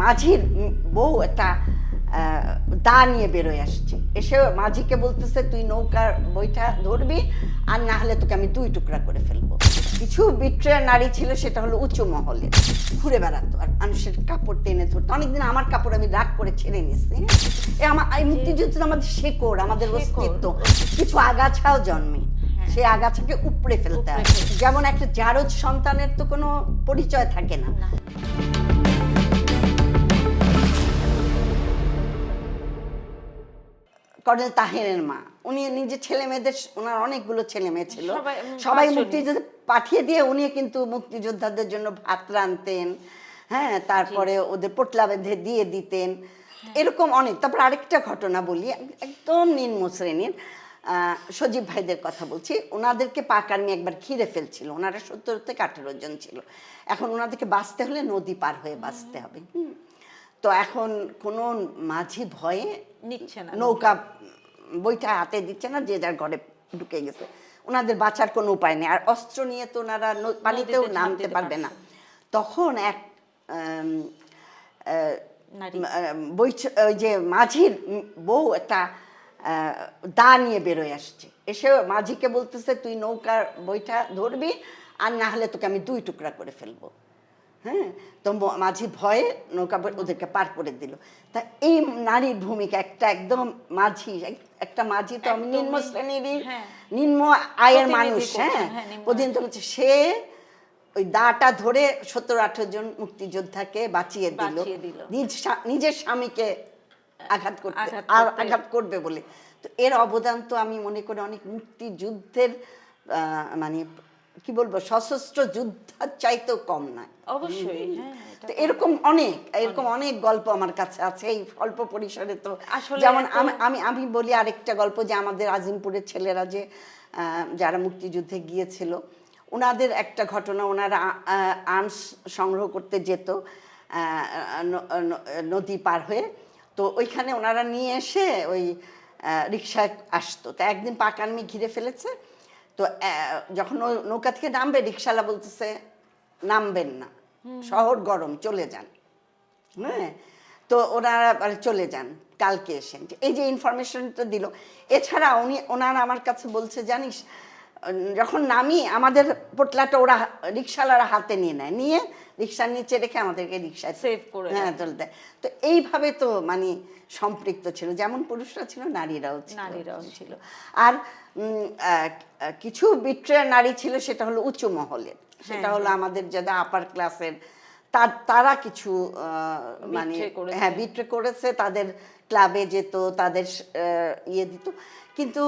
মাঝির বউ একটা দা নিয়ে বেরোয় আসছে, এসে মাঝিকে বলতেছে তুই নৌকার বইটা ধরবি, আর না হলে তোকে আমি 2 টুকরা করে ফেলবো। কিছু বিট্রেয়ার নারী ছিল, সেটা হলো উঁচু মহলে, ঘুরে বেড়াতো আর মানুষের কাপড় টেনে ধরতো। অনেকদিন আমার কাপড় আমি রাগ করে ছেড়ে নিচ্ছি। এই মুক্তিযুদ্ধ আমাদের শেকড়, আমাদের অস্তিত্ব। কিছু আগাছাও জন্মে, সে আগাছাকে উপড়ে ফেলতে হয়। যেমন একটা জারজ সন্তানের তো কোনো পরিচয় থাকে না। কর্নেল তাহেরের মা, উনি নিজের ছেলে মেয়েদের, ওনার অনেকগুলো ছেলে মেয়ে ছিল, সবাই মুক্তিযুদ্ধে পাঠিয়ে দিয়ে উনি কিন্তু মুক্তিযোদ্ধাদের জন্য ভাত রাঁধতেন, হ্যাঁ, তারপরে ওদের পোটলা বেঁধে দিয়ে দিতেন, এরকম অনেক। তারপর আরেকটা ঘটনা বলি, একদম নিম্ন শ্রেণীর সজীব ভাইদের কথা বলছি। ওনাদেরকে পাক আর্মি একবার ঘিরে ফেলছিল, ওনারা 70 থেকে 18 জন ছিল। এখন ওনাদেরকে বাঁচতে হলে নদী পার হয়ে বাঁচতে হবে। তো এখন কোনো মাঝি ভয়ে নিচ্ছে না, নৌকা বইটা হাতে দিচ্ছে না, যে যার ঘরে ঢুকে গেছে। ওনাদের বাঁচার কোনো উপায় নেই, আর অস্ত্র নিয়ে তো ওনারা পানিতেও নামতে পারবে না। তখন এক ওই যে মাঝির বউ একটা দা নিয়ে বেরোয় আসছে, এসে মাঝিকে বলতেছে তুই নৌকার বইটা ধরবি, আর না হলে তোকে আমি 2 টুকরা করে ফেলবো। হ্যাঁ, তো মাঝি ভয়ে নৌকা ওদেরকে পার করে দিল। তা এই নারীর ভূমিকা, একটা একদম মাঝি, একটা মাঝি তো আমি নিম্ন শ্রেণীর, নিম্ন আয়ের মানুষ, হ্যাঁ, প্রতিনিধিত্ব করছে। সে ওই দাটা ধরে 17-18 জন মুক্তিযোদ্ধাকে বাঁচিয়ে দিল, নিজের স্বামীকে আঘাত করবে বলে। তো এর অবদান তো আমি মনে করি অনেক মুক্তিযুদ্ধের মানে কি বলবো, সশস্ত্র যুদ্ধার চাইতেও কম নয় অবশ্যই। তো এরকম অনেক গল্প আমার কাছে আছে এই অল্প পরিসরে। তো যেমন আমি বলি আরেকটা গল্প, যে আমাদের আজিমপুরের ছেলেরা যে যারা মুক্তিযুদ্ধে গিয়েছিল, ওনাদের একটা ঘটনা, ওনারা আর্মস সংগ্রহ করতে যেত নদী পার হয়ে, তো ওইখানে ওনারা নিয়ে এসে ওই রিক্সায় আসতো। তো একদিন পাক আর্মি ঘিরে ফেলেছে, তো যখন নৌকা থেকে নামবে, রিক্সাওয়ালা বলতেছে নামবেন না, শহর গরম, চলে যান। হ্যাঁ, তো ওনারা চলে যান, কালকে এসেন। এই যে ইনফরমেশনটা দিল। এছাড়া ওনারা আমার কাছে বলছে, জানিস যখন নামি আমাদের পোটলাটা ওরা রিক্সাওয়ালারা হাতে নিয়ে নেয়, নিয়ে রিক্সার নিচে রেখে আমাদেরকে রিক্সায় সেভ করে, হ্যাঁ, চলে দেয়। তো এইভাবে তো মানে সম্পৃক্ত ছিল, যেমন পুরুষরা ছিল নারীরাও ছিল। আর কিছু বিট্রেয়ার নারী ছিল, সেটা হলো উঁচু মহলের, সেটা হলো আমাদের যারা আপার ক্লাসের, তারা কিছু মানে হ্যাঁ বিট্রে করেছে, তাদের ক্লাবে যেত, তাদের ইয়ে দিত। কিন্তু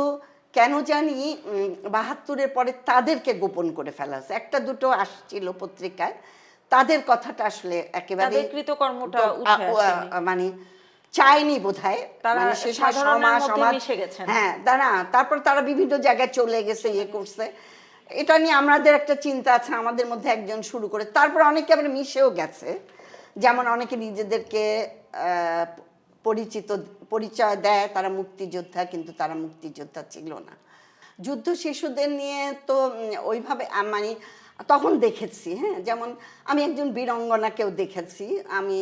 কেন জানি 72-এর পরে তাদেরকে গোপন করে ফেলা হয়েছে। একটা দুটো আসছিল পত্রিকায়, তাদের কথাটা আসলে একেবারে কৃতকর্মটা মানে চায়নি বোধহয়, মানে সে হ্যাঁ দাঁড়া, তারপর তারা বিভিন্ন জায়গায় চলে গেছে, ইয়ে করছে। এটা নিয়ে আমাদের একটা চিন্তা আছে, আমাদের মধ্যে একজন শুরু করে, তারপর অনেকে আবার মিশেও গেছে। যেমন অনেকে নিজেদেরকে পরিচয় দেয় তারা মুক্তিযোদ্ধা, কিন্তু তারা মুক্তিযোদ্ধা ছিল না। যুদ্ধ শিশুদের নিয়ে তো ওইভাবে মানে তখন দেখেছি, হ্যাঁ, যেমন আমি একজন বীরাঙ্গনাকেও দেখেছি, আমি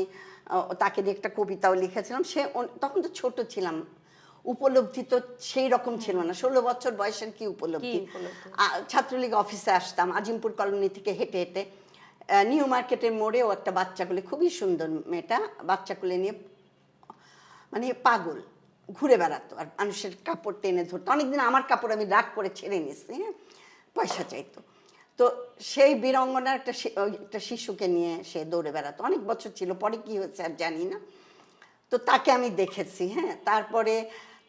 তাকে দিয়ে একটা কবিতাও লিখেছিলাম। সে তখন তো ছোট ছিলাম, উপলব্ধি তো সেই রকম ছিল না। 16 বছর বয়সের কি উপলব্ধি। ছাত্রলীগ অফিসে আসতাম আজিমপুর কলোনি থেকে হেঁটে হেঁটে, নিউ মার্কেটের মোড়েও একটা বাচ্চাগুলি, খুবই সুন্দর মেয়েটা, বাচ্চাগুলি নিয়ে মানে পাগল, ঘুরে বেড়াতো আর মানুষের কাপড় টেনে ধরতো। অনেকদিন আমার কাপড় আমি রাগ করে ছেড়ে নিচ্ছি, হ্যাঁ, পয়সা চাইতো। তো সেই বীরাঙ্গনার একটা শিশুকে নিয়ে সে দৌড়ে বেড়াতো, অনেক বছর ছিল, পরে কি হয়েছে আর জানি না। তো তাকে আমি দেখেছি, হ্যাঁ। তারপরে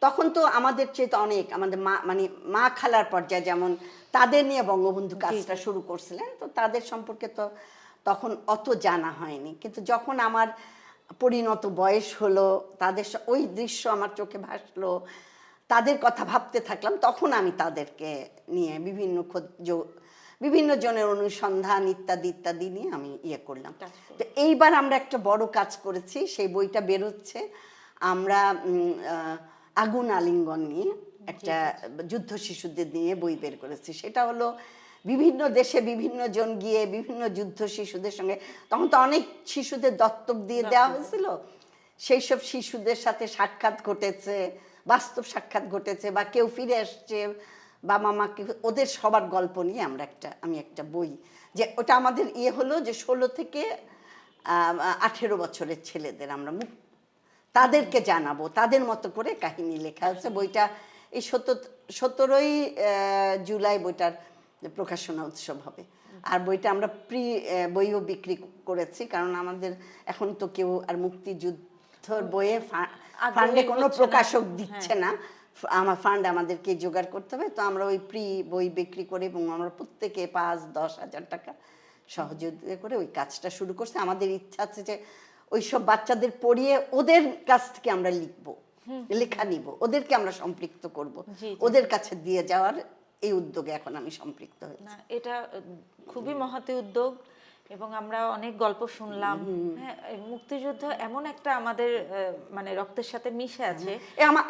তখন তো আমাদের চেয়ে অনেক, আমাদের মা খালার পর্যায়ে যেমন তাদের নিয়ে বঙ্গবন্ধু কাজটা শুরু করছিলেন, তো তাদের সম্পর্কে তো তখন অত জানা হয়নি। কিন্তু যখন আমার পরিণত বয়স হলো, তাদের ওই দৃশ্য আমার চোখে ভাসলো, তাদের কথা ভাবতে থাকলাম, তখন আমি তাদেরকে নিয়ে বিভিন্ন জনের অনুসন্ধান ইত্যাদি নিয়ে আমি ইয়ে করলাম। তো এইবার আমরা একটা বড় কাজ করেছি, সেই বইটা বেরোচ্ছে। আমরা আগুন আলিঙ্গন নিয়ে একটা যুদ্ধ শিশুদের নিয়ে বই বের করেছি। সেটা হলো বিভিন্ন দেশে বিভিন্ন জন গিয়ে বিভিন্ন যুদ্ধ শিশুদের সঙ্গে, তখন তো অনেক শিশুদের দত্তক দিয়ে দেওয়া হয়েছিল, সেই সব শিশুদের সাথে সাক্ষাৎ ঘটেছে, বাস্তব সাক্ষাৎ ঘটেছে, বা কেউ ফিরে আসছে বা মামাকে, ওদের সবার গল্প নিয়ে আমি একটা বই, যে ওটা আমাদের হলো যে 16 থেকে 18 বছরের ছেলেদের আমরা তাদেরকে জানাবো, তাদের মতো করে কাহিনী লেখা হচ্ছে। বইটা এই 17ই জুলাই বইটার প্রকাশনা উৎসব হবে। আর বইটা আমরা বইও বিক্রি করেছি, কারণ আমাদের এখন তো কেউ আর মুক্তিযুদ্ধর বইয়ে ফান্ডে কোনো প্রকাশক দিচ্ছে না, আমার ফান্ড আমাদেরকে জোগাড় করতে হবে। তো আমরা ওই বই বিক্রি করে, এবং আমরা প্রত্যেকে 5-10 হাজার টাকা সহযোগিতা করে ওই কাজটা শুরু করছি। আমাদের ইচ্ছা আছে যে ওইসব বাচ্চাদের পড়িয়ে ওদের কাছ থেকে আমরা লেখা নিব, ওদেরকে আমরা সম্পৃক্ত করব, ওদের কাছে দিয়ে যাওয়ার এই উদ্যোগে এখন আমি সম্পৃক্ত হয়েছি। এটা খুবই মহৎ উদ্যোগ, এবং আমরা অনেক গল্প শুনলাম। হ্যাঁ, মুক্তিযুদ্ধ এমন একটা আমাদের মানে রক্তের সাথে মিশে আছে।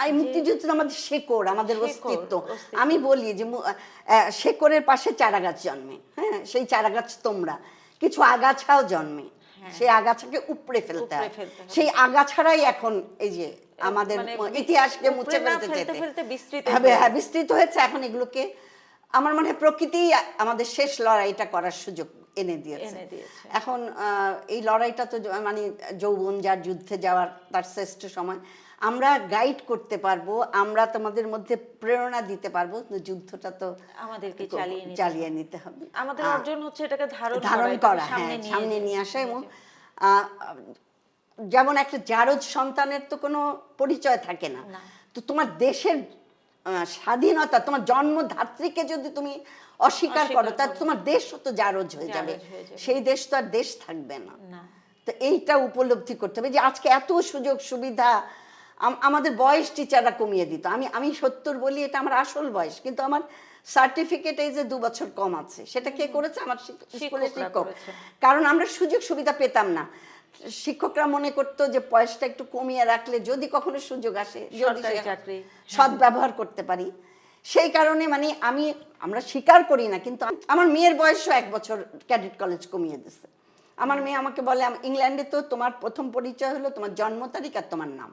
এই মুক্তিযুদ্ধ আমাদের শেকড়, আমাদের অস্তিত্ব। আমি বলি যে শেকড়ের পাশে চারা গাছ জন্মে, হ্যাঁ, সেই চারা গাছ তোমরা, কিছু আগাছাও জন্মে, সেই আগাছাকে উপড়ে ফেলতে হয়। সেই আগাছারাই এখন এই যে আমাদের ইতিহাসকে মুছে ফেলতে বিস্তৃত হয়েছে। এখন এগুলোকে আমার মনে হয় প্রকৃতি আমাদের শেষ লড়াইটা করার সুযোগ এনে দিয়েছে। এখন এই লড়াইটা তো মানে যৌবন, যার যুদ্ধে যাওয়ার তার শ্রেষ্ঠ সময়, আমরা গাইড করতে পারবো, আমরা তোমাদের মধ্যে প্রেরণা দিতে পারবো, যুদ্ধটা তো আমাদেরকে চালিয়ে নিতে হবে। আমাদের অর্জন হচ্ছে এটাকে ধারণ করা, হ্যাঁ, সামনে নিয়ে আসা। এবং যেমন একটা জারজ সন্তানের তো কোনো পরিচয় থাকে না, তো তোমার দেশের স্বাধীনতা, তোমার জন্মধাত্রীকে যদি তুমি অস্বীকার করো, তাহলে তোমার দেশ তো জারজ হয়ে যাবে, সেই দেশ তো আর দেশ থাকবে না। তো এইটা উপলব্ধি করতে হবে যে আজকে এত সুযোগ সুবিধা, আমাদের বয়স টিচাররা কমিয়ে দিত। আমি 70 বলি, এটা আমার আসল বয়স, কিন্তু আমার সার্টিফিকেটে যে 2 বছর কম আছে। সেটা কে করেছে? আমার স্কুলের শিক্ষক। কারণ আমরা সুযোগ সুবিধা পেতাম না। শিক্ষকরা মনে করতো যে বয়সটা একটু কমিয়ে রাখলে যদি কখনো সুযোগ আসে, যদি সৎ ব্যবহার করতে পারি, সেই কারণে মানে আমরা স্বীকার করি না, কিন্তু আমার মেয়ের বয়সও 1 বছর ক্যাডেট কলেজ কমিয়ে দিচ্ছে। আমার মেয়ে আমাকে বলে, ইংল্যান্ডে তো তোমার প্রথম পরিচয় হলো তোমার জন্ম তারিখ আর তোমার নাম,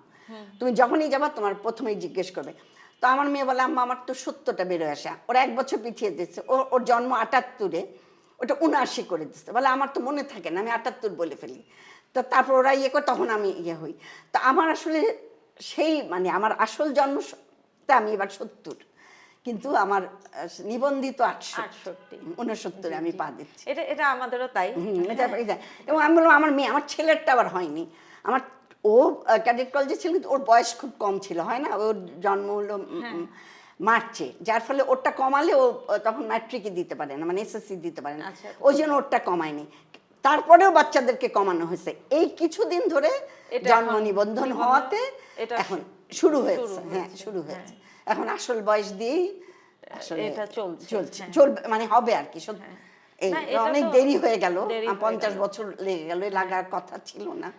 তুমি যখনই যাবা তোমার প্রথমেই জিজ্ঞেস করবে। তো আমার মেয়ে বলে, আম্মা আমার তো 70টা বেরোয় আসা, ওরা 1 বছর পিছিয়ে দিচ্ছে, ওর জন্ম 78-এ, ওটা 79 করে দিচ্ছে। বলে আমার তো মনে থাকে না, আমি 78 বলে ফেলি। তো তারপর ওরা করে, তখন আমি হই। তো আমার আসলে সেই মানে আমার আসল জন্মটা আমি এবার 70, কিন্তু আমার নিবন্ধিত 69 আমি পা দিচ্ছি। এটা আমাদেরও তাই। এবং আমি বললাম আমার মেয়ে, আমার ছেলেরটা আবার হয়নি। ও ক্যাডেট কলেজে ছিল, কিন্তু ওর বয়স খুব কম ছিল, হয় না, ওর জন্ম হলো মার্চে, যার ফলে ওরটা কমালে ও তখন ম্যাট্রিকই দিতে পারে না, মানে এসএসসি দিতে পারে না, ওই জন্য ওরটা কমায়নি। তারপরেও বাচ্চাদেরকে কমানো হয়েছে। এই কিছুদিন ধরে জন্ম নিবন্ধন হওয়াতে এখন শুরু হয়েছে। হ্যাঁ, শুরু হয়েছে। এখন আসল বয়স দিয়েই আসলে এটা চলবে, মানে হবে আর কি। এই অনেক দেরি হয়ে গেল, 50 বছর লেগে গেল, লাগার কথা ছিল না।